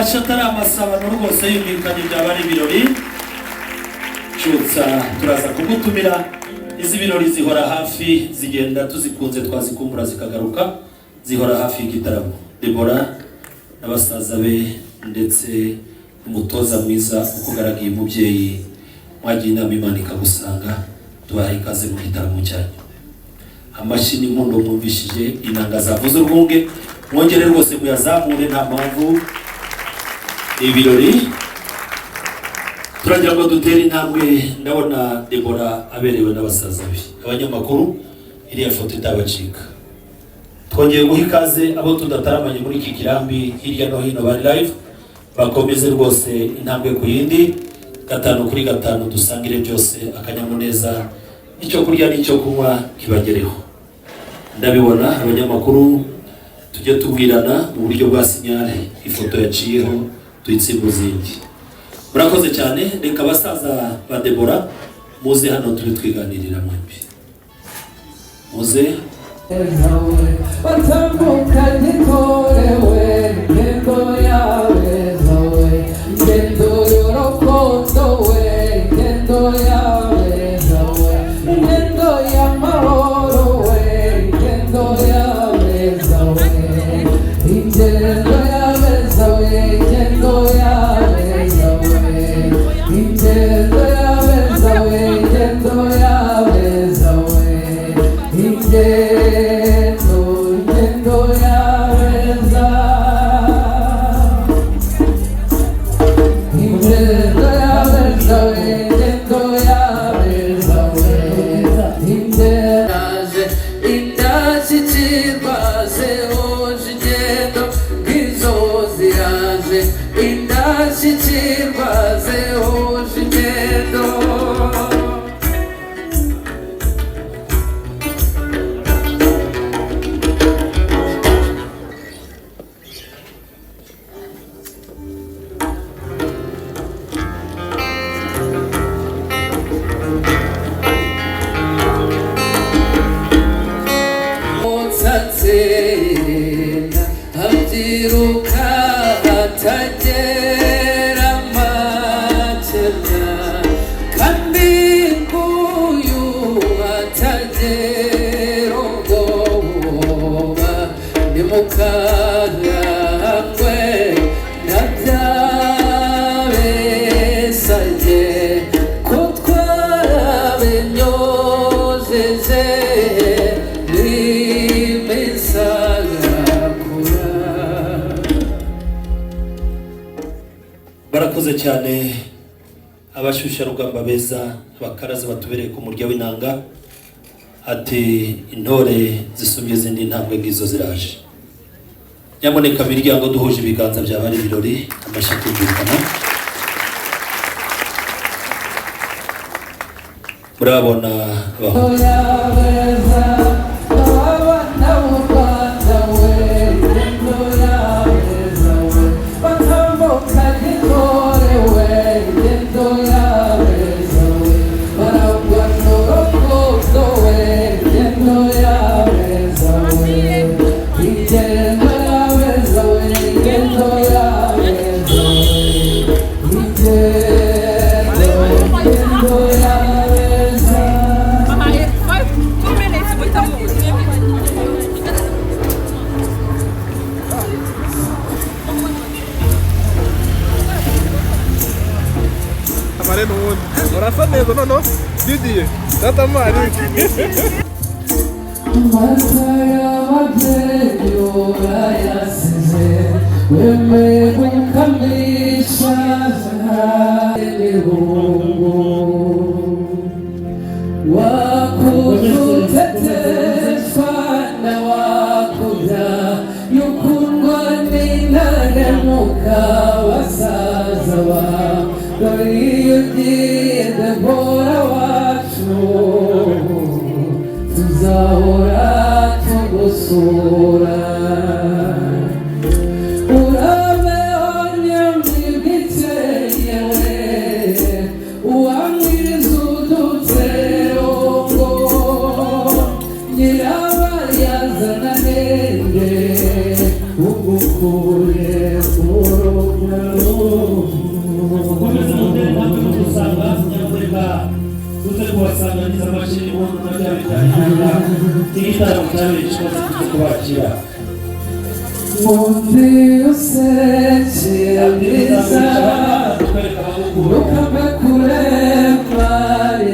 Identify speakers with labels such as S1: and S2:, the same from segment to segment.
S1: amashyi amasabano rwose yumvikanye byaba ari ibirori cyutsa turaza kumutumira. Izi birori zihora hafi, zigenda tuzikunze twazikumbura zikagaruka, zihora hafi y'igitaramo. Deborah n'abasaza be ndetse umutoza mwiza ukugaragiye umubyeyi mwagiye inama Imana ikagusanga, tubahaye ikaze mu gitaramo cyanyu. Amashyi n'impundu mwumvishije, inanga zavuze urwunge, mwongere rwose muyazamure nta mpamvu. Ibirori turagira ngo dutere intambwe. Ndabona Deborah aberewe n'abasaza be, abanyamakuru iriya foto itabacika. Twongeye guha ikaze abo tudataramanye muri iki kirambi hirya no hino bari live, bakomeze rwose intambwe ku yindi, 5 kuri 5 dusangire byose, akanyamuneza, icyo kurya n'icyo kunywa kibagereho. Ndabibona abanyamakuru tujye tubwirana mu buryo bwa sinyale, ifoto yaciyeho tuyitsimbuzingi. Murakoze cyane. Reka abasaza ba Deborah muze hano turi twiganirira mwembi. Muze barakoze cyane. Abashusha rugamba beza, abakarazi batubereye ku murya w'inanga, ati intore zisumbye izindi ntambwe ngizo ziraje. Nyamuneka miryango duhuje ibiganza byaba ari ibirori, amashyi kumvikana. Murabona
S2: Rasa neza nono Didier data mari
S3: tuzahora tugusura. Urabeho nyamwibwiteyewe, uwamwiriza uduterongo, nyirabayazana nende ugukuye mu rugo.
S1: amashini umuntu n'abyabitanga n'igitaramo cyabereye cyose cyo kubakira
S3: Mundi usekeza Ukame kurema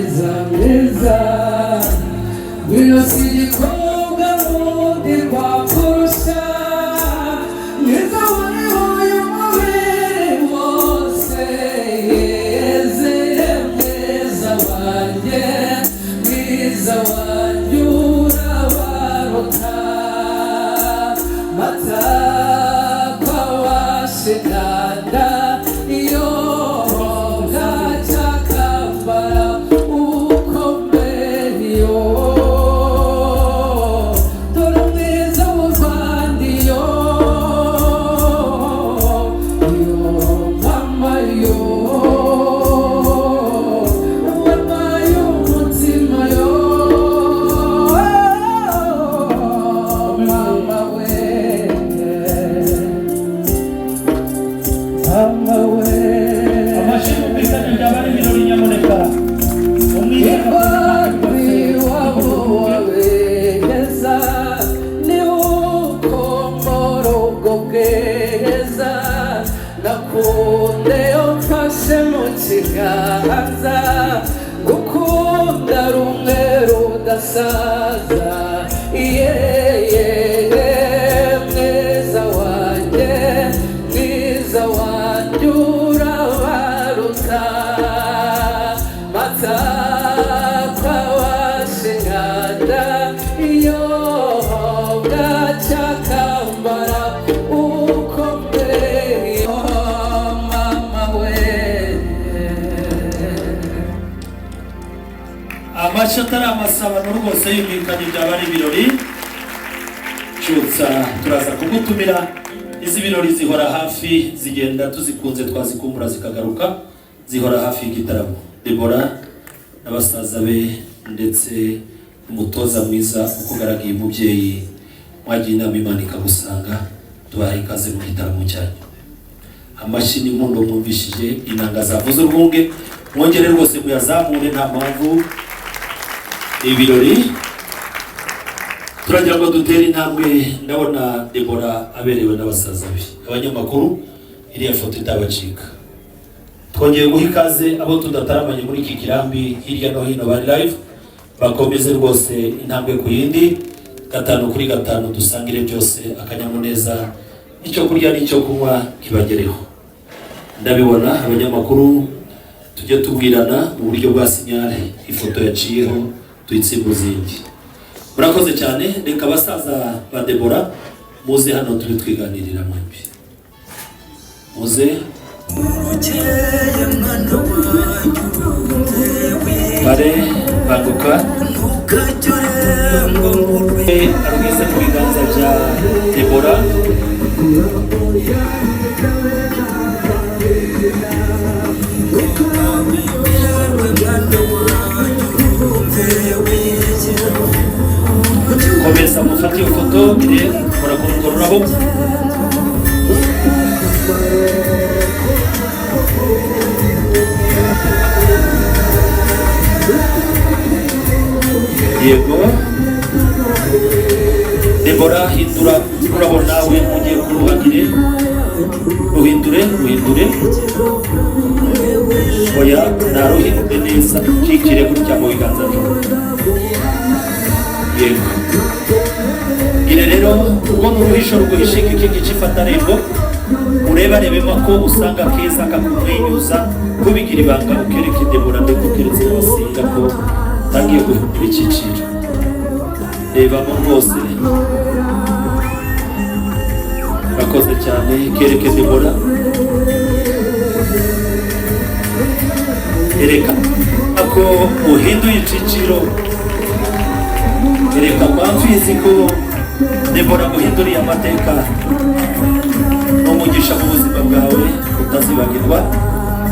S3: izamiza Wino sijikonga mundi kwa kurusha Niza wariho y'umubiri wose Yezeye mwiza wanjye Mwiza wanjye urabaruka Mata kwa washikanda Iyo gachakambara ukomeyo Dore mwiza w'urwandiyo Yo mama yo Mama y'umutima yo Mama we
S1: amashini ubwikane byabari ibirori nyamuneka
S3: Nakunde umfashe mu kiganza Gukunda rumwe rudasaza Mwiza wanjye Mwiza wanjye urabaruta Mata kwa washinganda Iyo gachakambara ukomeye Mama we
S1: amashyi atari amasabano rwose yumvikanye byabari ibirori cyutsa turaza kugutumira izi birori zihora hafi zigenda tuzikunze twazikumbura zikagaruka zihora hafi y'igitaramo Debora n'abasaza be ndetse n'umutoza mwiza ukugaragiye umubyeyi mwagiye inama Imana ikagusanga tubahaye ikaze mu gitaramo cyanyu amashyi n'impundu mwumvishije inanga zavuze urwunge mwongere rwose muyazamure nta mpamvu ibirori turagira ngo dutere intambwe ndabona Debora aberewe n'abasaza be abanyamakuru iriya foto itabacika twongeye guha ikaze abo tudataramanye muri iki kirambi hirya no hino bari live bakomeze rwose intambwe ku yindi 5 kuri 5 dusangire byose akanyamuneza icyo kurya n'icyo kunywa kibagereho ndabibona abanyamakuru tujye tubwirana mu buryo bwa sinyale ifoto yaciyeho tuyitsimbuzingi murakoze cyane reka abasaza ba Debora muze hano turi twiganirira mwembi muze bare banguka arugeze ku biganza bya Debora komeza mufate iyo foto murakoruraho yego Debora hindura urabo nawe ugiye kuruhagire ruhindure oya naruhindure neza kikire gutya mu biganza byawe yego ire rero ubwo n'uruhisho rwihishika iki gice ifatarembo urebarebemo ko usanga keza kakumwenyuza kubigira ibanga ukereka Debora ndetse ukeretse n'abasinga ko utangiye guhindura icyiciro rebamo rwose bakoze cyane kereke Debora ereka ako uhinduye icyiciro ereka kwamfizi ko Debora guhinduriye amateka n'umugisha mu buzima bwawe utazibagirwa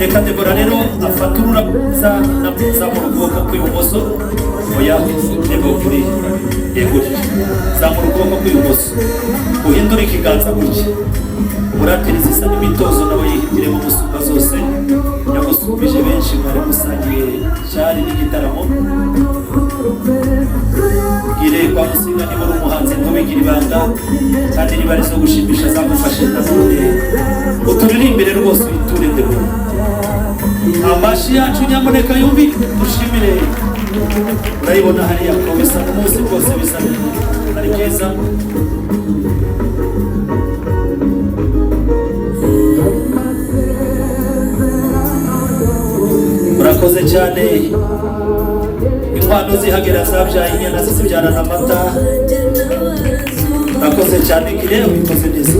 S1: reka Debora rero afata ururaza zamura ukuboko kw'ibumoso oya Debora kuri yegurije zamura ukuboko kw'ibumoso uhindura ikiganza gutya muratiriza isa n'imitozo nawe yihitiremo musumba zose yamusubije benshi mwari musangiye cyari n'igitaramo gire kwa musinga nibura umuhanzi ntubigira ibanga kandi niba ari zo gushimisha zagufashe nanone uturirimbire rwose uyiture ndebona amashi yacu nyamuneka yumvi dushimire urayibona hariya ko bisa umunsi rwose bisa ari byiza murakoze cyane inkwano zihagera zabyaye inyana zizibyarana amata murakoze cyane kire ubikoze neza